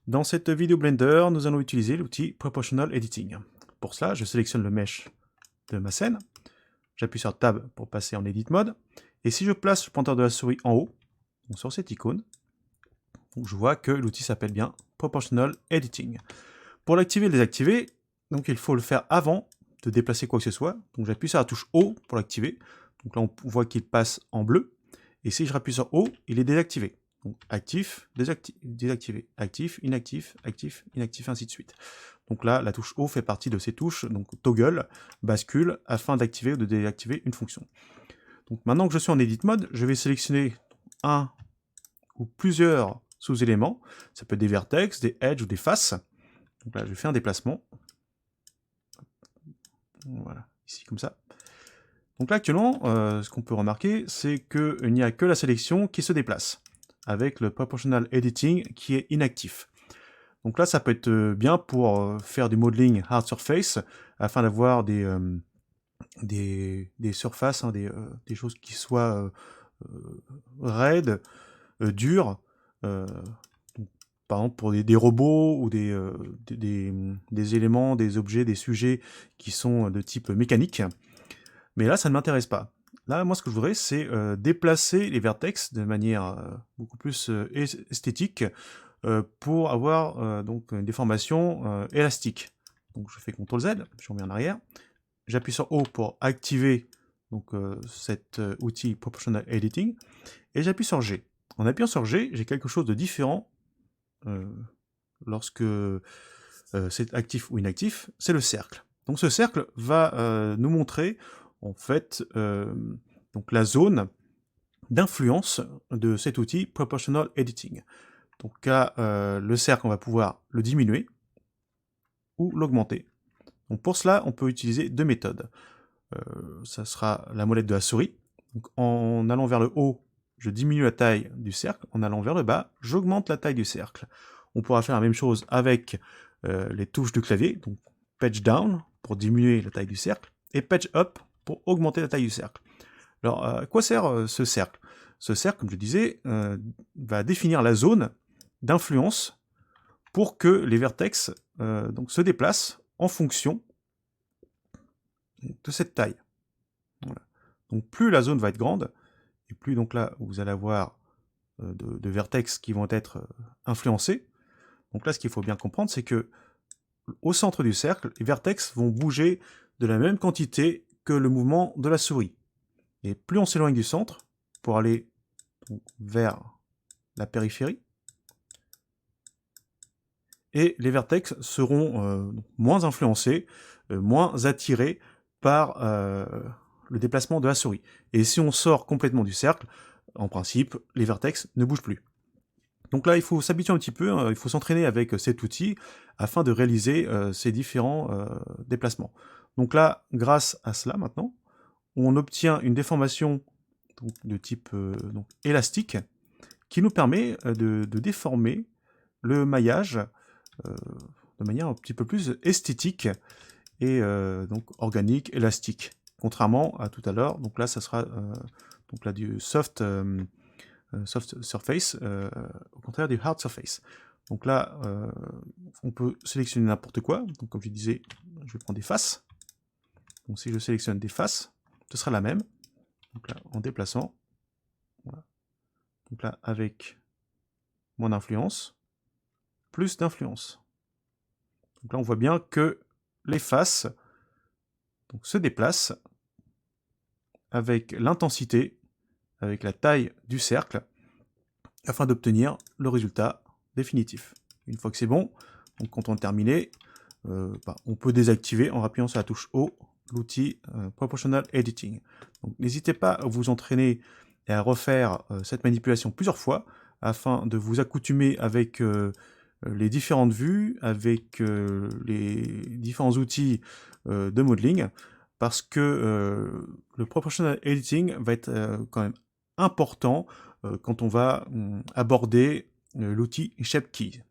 Dans cette vidéo Blender, nous allons utiliser l'outil Proportional Editing. Pour cela, je sélectionne le mesh de ma scène, j'appuie sur Tab pour passer en Edit Mode, et si je place le pointeur de la souris en haut, donc sur cette icône, donc je vois que l'outil s'appelle bien Proportional Editing. Pour l'activer et le désactiver, donc il faut le faire avant de déplacer quoi que ce soit. Donc j'appuie sur la touche O pour l'activer. Donc là on voit qu'il passe en bleu. Et si je rappuie sur O, il est désactivé. Donc actif, désactivé, actif, inactif, ainsi de suite. Donc là, la touche O fait partie de ces touches, donc toggle, bascule, afin d'activer ou de désactiver une fonction. Donc maintenant que je suis en Edit Mode, je vais sélectionner un ou plusieurs sous-éléments. Ça peut être des vertex, des edges ou des faces. Donc là, je fais un déplacement. Voilà, ici comme ça. Donc là, actuellement, ce qu'on peut remarquer, c'est qu'il n'y a que la sélection qui se déplace, avec le Proportional Editing qui est inactif. Donc là, ça peut être bien pour faire du modeling hard surface, afin d'avoir des surfaces, hein, des choses qui soient raides, dures, par exemple pour des robots ou des éléments, des objets, des sujets qui sont de type mécanique. Mais là, ça ne m'intéresse pas. Là, moi, ce que je voudrais, c'est déplacer les vertex de manière beaucoup plus esthétique pour avoir donc une déformation élastique. Donc, je fais CTRL Z, je reviens en arrière. J'appuie sur O pour activer donc, cet outil Proportional Editing. Et j'appuie sur G. En appuyant sur G, j'ai quelque chose de différent lorsque c'est actif ou inactif, c'est le cercle. Donc ce cercle va nous montrer en fait donc la zone d'influence de cet outil Proportional Editing. Donc là, le cercle, on va pouvoir le diminuer ou l'augmenter. Donc pour cela, on peut utiliser deux méthodes. Ça sera la molette de la souris. Donc en allant vers le haut, je diminue la taille du cercle. En allant vers le bas, j'augmente la taille du cercle. On pourra faire la même chose avec les touches du clavier. Donc patch down pour diminuer la taille du cercle et patch up pour augmenter la taille du cercle. Alors, à quoi sert ce cercle? Ce cercle, comme je disais, va définir la zone d'influence pour que les vertex donc, se déplacent en fonction de cette taille. Voilà. Donc plus la zone va être grande, et plus donc là vous allez avoir de vertex qui vont être influencés. Donc là, ce qu'il faut bien comprendre, c'est que au centre du cercle, les vertex vont bouger de la même quantité que le mouvement de la souris. Et plus on s'éloigne du centre, pour aller donc, vers la périphérie, et les vertex seront moins influencés, moins attirés par le déplacement de la souris. Et si on sort complètement du cercle, en principe, les vertex ne bougent plus. Donc là, il faut s'habituer un petit peu, hein, il faut s'entraîner avec cet outil afin de réaliser ces différents déplacements. Donc là, grâce à cela maintenant, on obtient une déformation donc, de type donc, élastique qui nous permet de déformer le maillage de manière un petit peu plus esthétique et donc organique, élastique. Contrairement à tout à l'heure, donc là, ça sera donc là, du soft surface, au contraire du hard surface. Donc là, on peut sélectionner n'importe quoi. Donc comme je disais, je vais prendre des faces. Donc si je sélectionne des faces, ce sera la même. Donc là, en déplaçant. Voilà. Donc là, avec moins d'influence, plus d'influence. Donc là, on voit bien que les faces donc, se déplacent avec l'intensité, avec la taille du cercle, afin d'obtenir le résultat définitif. Une fois que c'est bon, donc quand on est terminé, on peut désactiver en appuyant sur la touche O l'outil Proportional Editing. N'hésitez pas à vous entraîner et à refaire cette manipulation plusieurs fois afin de vous accoutumer avec les différentes vues, avec les différents outils de modeling, parce que le Proportional Editing va être quand même important quand on va aborder l'outil ShapeKey.